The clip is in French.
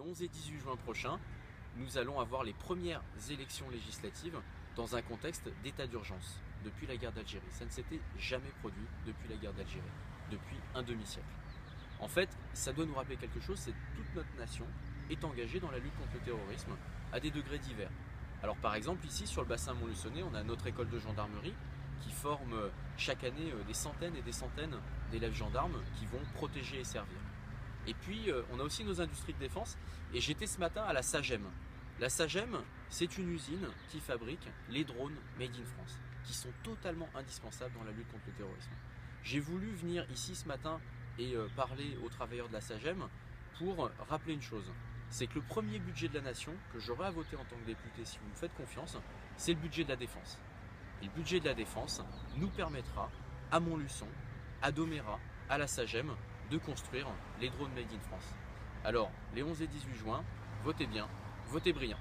11 et 18 juin prochains, nous allons avoir les premières élections législatives dans un contexte d'état d'urgence depuis la guerre d'Algérie. Ça ne s'était jamais produit depuis la guerre d'Algérie, depuis un demi-siècle. En fait, ça doit nous rappeler quelque chose, c'est que toute notre nation est engagée dans la lutte contre le terrorisme à des degrés divers. Alors par exemple, ici sur le bassin montluçonnais, on a notre école de gendarmerie qui forme chaque année des centaines et des centaines d'élèves gendarmes qui vont protéger et servir. Et puis on a aussi nos industries de défense, et j'étais ce matin à la SAGEM. La SAGEM, c'est une usine qui fabrique les drones made in France, qui sont totalement indispensables dans la lutte contre le terrorisme. J'ai voulu venir ici ce matin et parler aux travailleurs de la SAGEM pour rappeler une chose. C'est que le premier budget de la nation que j'aurai à voter en tant que député, si vous me faites confiance, c'est le budget de la défense. Et le budget de la défense nous permettra, à Montluçon, à Domérat, à la SAGEM, de construire les drones made in France. Alors, les 11 et 18 juin, votez bien, votez brillant.